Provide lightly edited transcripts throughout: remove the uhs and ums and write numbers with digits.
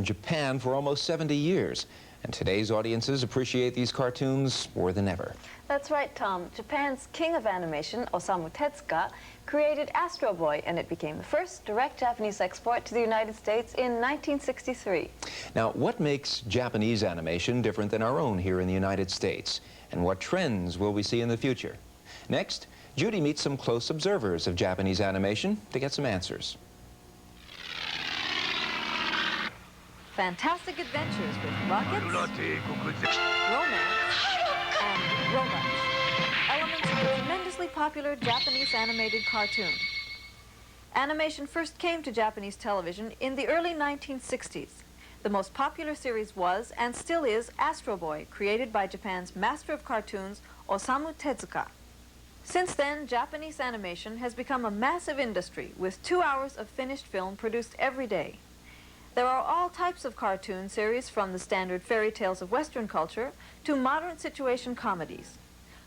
In Japan for almost 70 years, and today's audiences appreciate these cartoons more than ever. That's right, Tom. Japan's king of animation, Osamu Tezuka, created Astro Boy, and it became the first direct Japanese export to the United States in 1963. Now, what makes Japanese animation different than our own here in the United States? And what trends will we see in the future? Next, Judy meets some close observers of Japanese animation to get some answers. Fantastic adventures with rockets, romance, and robots. Elements of a tremendously popular Japanese animated cartoon. Animation first came to Japanese television in the early 1960s. The most popular series was, and still is, Astro Boy, created by Japan's master of cartoons, Osamu Tezuka. Since then, Japanese animation has become a massive industry with 2 hours of finished film produced every day. There are all types of cartoon series, from the standard fairy tales of Western culture to modern situation comedies.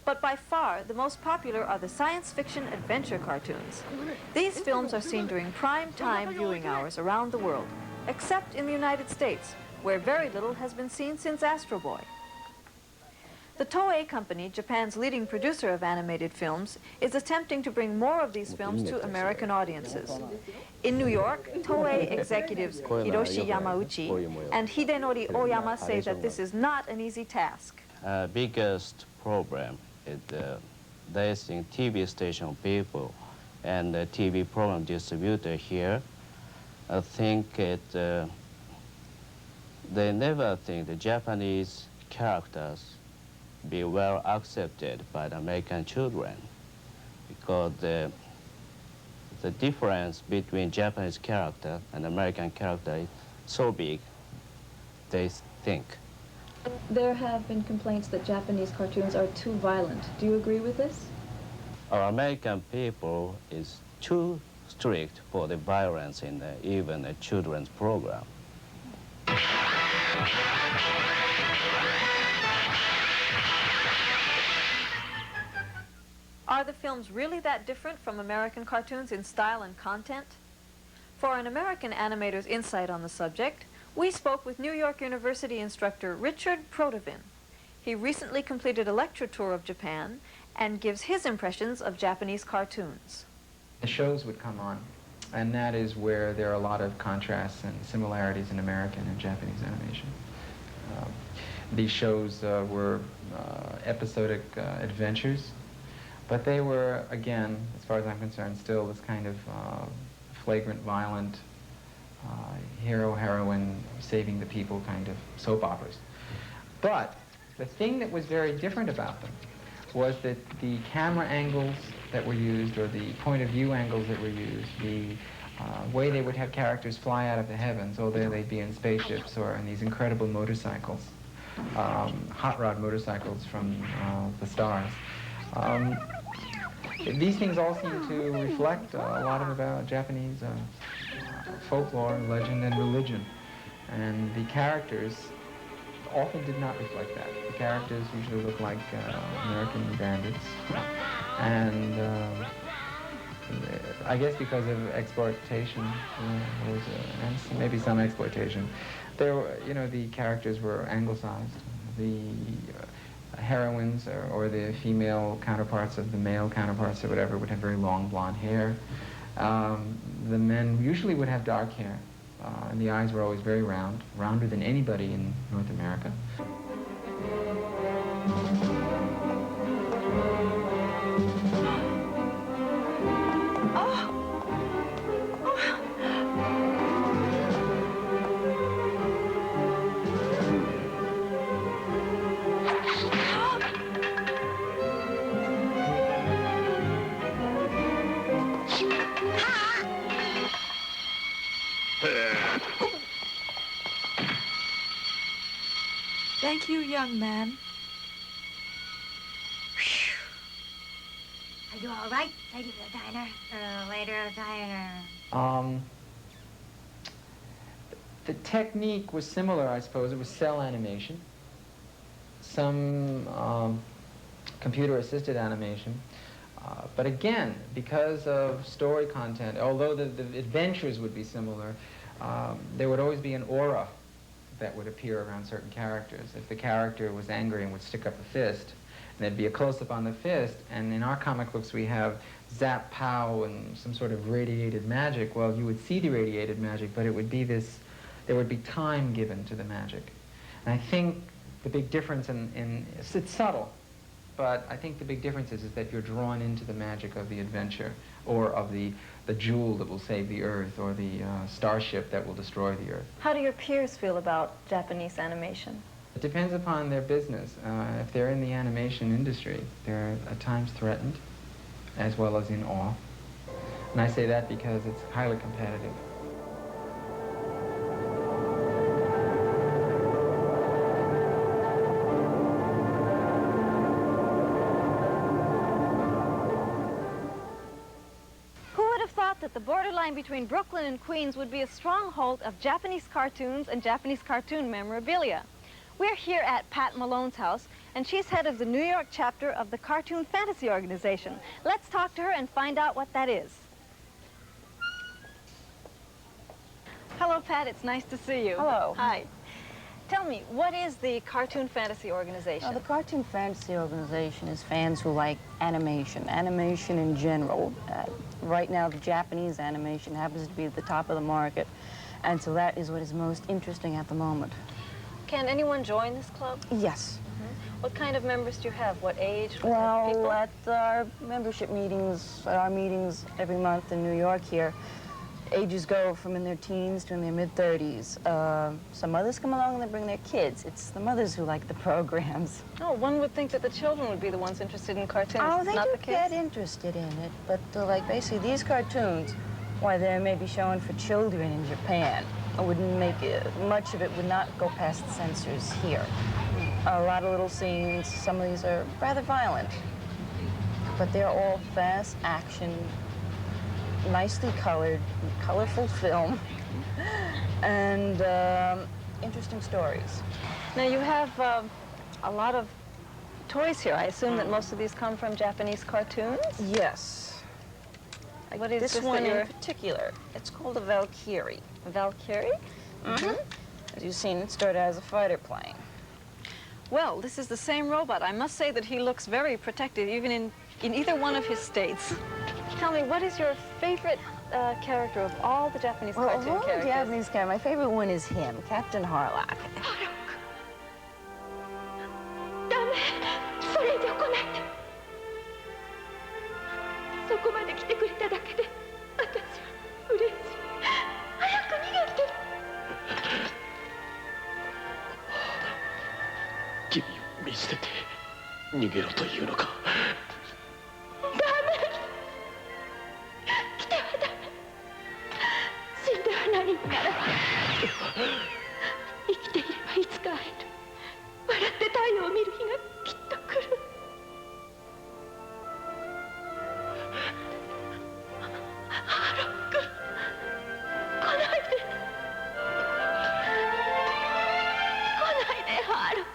But by far, the most popular are the science fiction adventure cartoons. These films are seen during prime time viewing hours around the world, except in the United States, where very little has been seen since Astro Boy. The Toei Company, Japan's leading producer of animated films, is attempting to bring more of these films to American audiences. In New York, Toei executives Hiroshi Yamauchi and Hidenori Oyama say that this is not an easy task. Biggest problem is there's in TV station people and the TV program distributor here. I think they never think the Japanese characters be well accepted by the American children, because the difference between Japanese character and American character is so big, they think. There have been complaints that Japanese cartoons are too violent. Do you agree with this? Our American people is too strict for the violence in even a children's program. Are the films really that different from American cartoons in style and content? For an American animator's insight on the subject, we spoke with New York University instructor Richard Protavin. He recently completed a lecture tour of Japan and gives his impressions of Japanese cartoons. The shows would come on, and that is where there are a lot of contrasts and similarities in American and Japanese animation. These shows were episodic adventures, but they were, again, as far as I'm concerned, still this kind of flagrant, violent, hero-heroine, saving the people kind of soap operas. But the thing that was very different about them was that the camera angles that were used, or the point of view angles that were used, the way they would have characters fly out of the heavens, or there they'd be in spaceships or in these incredible motorcycles, hot rod motorcycles from the stars. These things all seem to reflect a lot about Japanese folklore, legend, and religion. And the characters often did not reflect that. The characters usually look like American bandits. And I guess because of exploitation, and maybe some exploitation, there were, the characters were anglicized. The heroines or the female counterparts of the male counterparts or whatever would have very long blonde hair. The men usually would have dark hair, and the eyes were always very round, rounder than anybody in North America. Thank you, young man. Are you all right, Lady of the Diner? Lady of the Diner. The technique was similar, I suppose. It was cell animation, some computer-assisted animation. But again, because of story content, although the adventures would be similar, there would always be an aura that would appear around certain characters. If the character was angry and would stick up a fist, and there'd be a close-up on the fist, and in our comic books we have zap, pow, and some sort of radiated magic. Well, you would see the radiated magic, but it would be this, there would be time given to the magic. And I think the big difference it's subtle, but I think the big difference is that you're drawn into the magic of the adventure, or of the jewel that will save the Earth, or the starship that will destroy the Earth. How do your peers feel about Japanese animation? It depends upon their business. If they're in the animation industry, they're at times threatened, as well as in awe. And I say that because it's highly competitive. That the borderline between Brooklyn and Queens would be a stronghold of Japanese cartoons and Japanese cartoon memorabilia. We're here at Pat Malone's house, and she's head of the New York chapter of the Cartoon Fantasy Organization. Let's talk to her and find out what that is. Hello, Pat. It's nice to see you. Hello. Hi. Tell me, what is the Cartoon Fantasy Organization? The Cartoon Fantasy Organization is fans who like animation in general. Right now, the Japanese animation happens to be at the top of the market, and so that is what is most interesting at the moment. Can anyone join this club? Yes. What kind of members do you have? What age? What kind Well, of people? at our membership meetings, at our meetings every month in New York here, ages go from in their teens to in their mid-30s. Some mothers come along and they bring their kids. It's the mothers who like the programs. Oh, one would think that the children would be the ones interested in cartoons. Oh, It's they not do the case? get interested in it, but like basically these cartoons, why they may be shown for children in Japan. I wouldn't make it, much of it would not go past the censors here. A lot of little scenes, some of these are rather violent, but they're all fast action, nicely colored, colorful film, and interesting stories. Now, you have a lot of toys here. I assume that most of these come from Japanese cartoons? Yes. What is this this one that you're... in particular? It's called a Valkyrie. Valkyrie? Mm-hmm. As you've seen, it started as a fighter plane. Well, this is the same robot. I must say that he looks very protected, even in either one of his states. Tell me, what is your favorite character of all the Japanese cartoon Well, of all the characters? Japanese characters, my favorite one is him, Captain Harlock. それ以上来ないで。そこまで来てくれただけで私は嬉しい。早く逃げて。君を見捨てて逃げろというのか。ダメ。来てはダメ。死んでは何にならない。生きていればいつか会える。笑って太陽を見る日がきっと来る。ハロック、来ないで。来ないで、ハロック。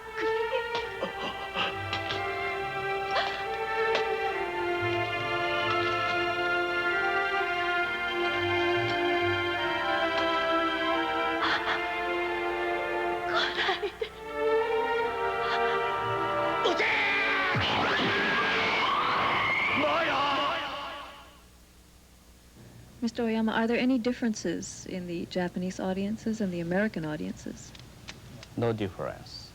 Mr. Oyama, are there any differences in the Japanese audiences and the American audiences? No difference.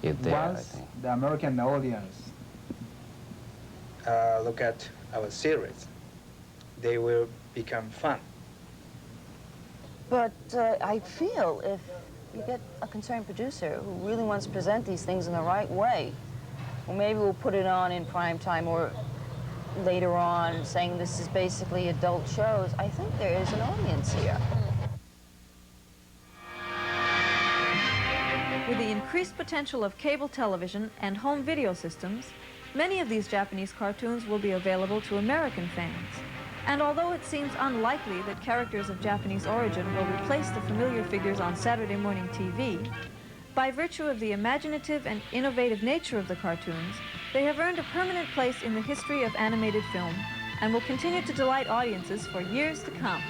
Is there, I Once think. the American audience look at our series, they will become fun. But I feel if you get a concerned producer who really wants to present these things in the right way, well, maybe we'll put it on in prime time or later on saying this is basically adult shows, I think there is an audience here. With the increased potential of cable television and home video systems, many of these Japanese cartoons will be available to American fans. And although it seems unlikely that characters of Japanese origin will replace the familiar figures on Saturday morning TV, by virtue of the imaginative and innovative nature of the cartoons, they have earned a permanent place in the history of animated film and will continue to delight audiences for years to come.